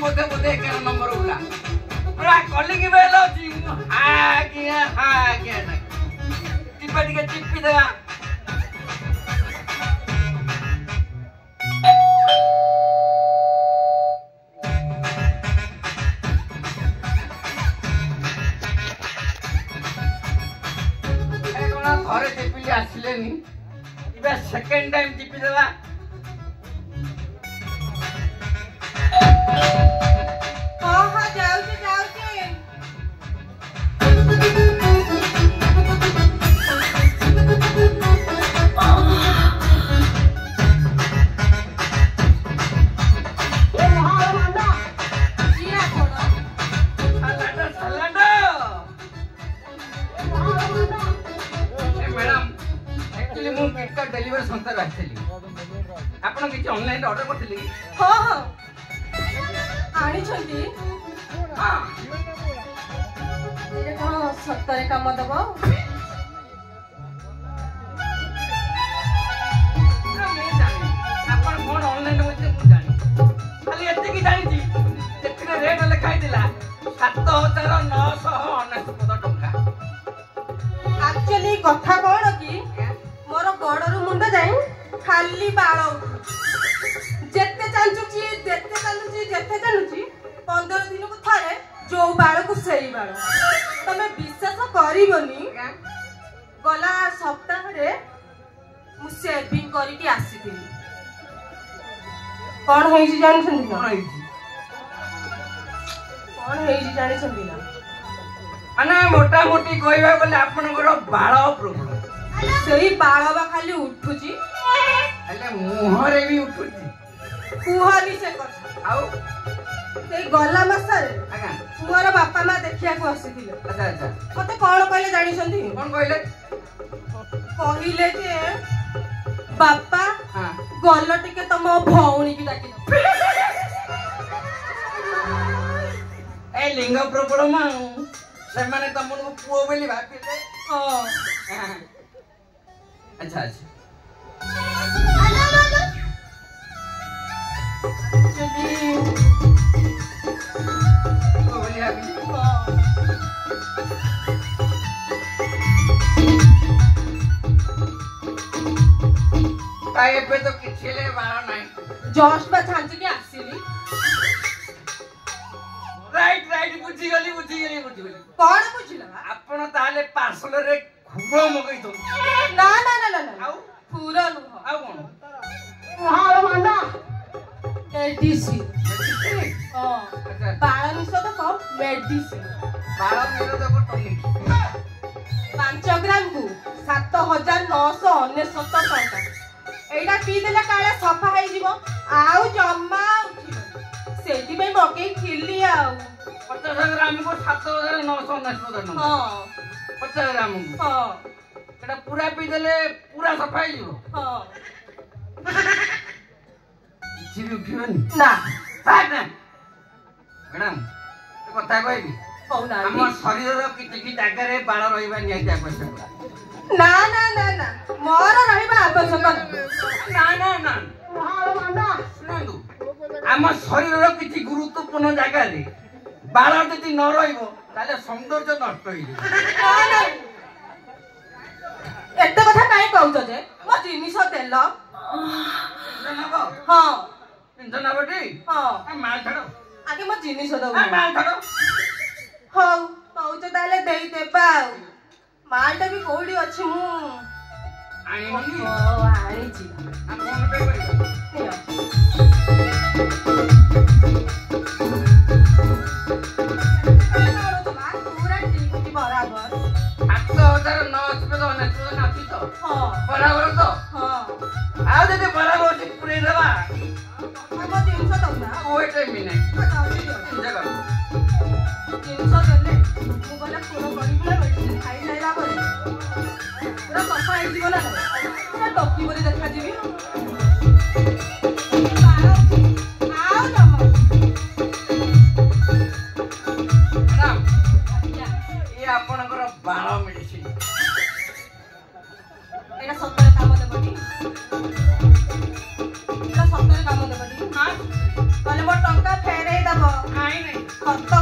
बोधे बोधे 11 number उला पूरा calling bell अछि आज्ञा ना टिपा टिपी देवा घरे टिपिली आसिलेनी इबा सेकंड टाइम टिपी देवा हां जाउची डेलीवरी संस्था आसली आपण किसी ऑनलाइन ऑर्डर करथिली हां हां आनी छंती हां ये कोन सत्तरे काम दबो आपण कोन ऑनलाइन होते जानी खाली एते की जानी छी एते रेट लिखाई दिला 7999 टंका एक्चुअली कथा कोन की मोर गडरु मुंड जाई खाली बाळ जेते चांचुची जेते चालुची 15 दिन को थारे जो बाळ को सेई बाळ तमे विश्वास करिवनी गला सप्ताह रे मु सेविंग करी की आसीथिली कोन होई छी जानि छथि ना कोन होई छी जानि छथि ना अने मोटा मोटी कहबा बोले आपनकर बाळ प्रॉब्लम सेई बाळबा खाली उठुची अले मुहरे भी उठुची कुहनी से कथा आउ सेई गला मासरे आगा पुअर बापा मा देखिया को आसीथिले अच्छा अच्छा मते कोन कहले जानि छथि कोन कहले कहिले जे बापा हां गल टिके तम भौणी की डाकी ए लिंग प्रॉब्लम से माने तमनु पुओ बेली भाबिले हां अच्छा अच्छा जदी बोली अभी काहे पे तो किछले बारा नहीं जोश बा छांची की आसीली राइट बुझी गली कोन बुझिला आपण ताले पार्सल रे खूब मगई तो ना आउ पूरा नु आउ कोन हां मांडा एडीसी अच्छा बाळ मिसो तो कम मेडिसिन बाळ मिसो तो टॉनिक 5 ग्राम को 7999 टंका एडा पी देला काळे सफा होई जीवो आउ जम्मा उठिलो सेति में मके खिली आउ 50 ग्राम को 7999 हां 50 ग्राम हां एटा पूरा पी देले पूरा सफा होई जीवो हां जीव उठिबनी ना मैडम कथा कहबी कौना हम शरीर किछि जागा रे बाळ रहिबा नियति आवश्यक ना मोर रहिबा आवश्यक ना सुनंदु आम शरीर किछि गुरुत्वपूर्ण जागा रे बाळ जदि न रहिबो ताले सौंदर्य नष्ट होई एते कथा काई कहउछ जे मो जिनिस देल हां इंजन बटी हां माल छाड़ो आगे मो जिनिस दउ माल छाड़ो हां कहउछ ताले देई देबा मालटा भी कोडी अछि मु आनी मनी ओ आनी छी आ फोन पे करी पूरा ठीक बराबर 7999 पे तो नाची तो हां बराबर तो हां आ दे बराबर से पूरे देबा हम जिनिस दउ ना वेट ए मिनिट जगह जिनिस देले मु गला पूरा करी ना मेडिसिन खाई लाइला परे पूरा सफा होई जीव ना पूरा टॉकी परे देखा जीवी आओ नम मैडम ये आपनकर बाळ मेडिसिन एटा सत्तर काम देबडी एटा सत्तर काम देबडी हां कहले मो टंका फेरै दबो ନାଇଁ ନାଇଁ କଥା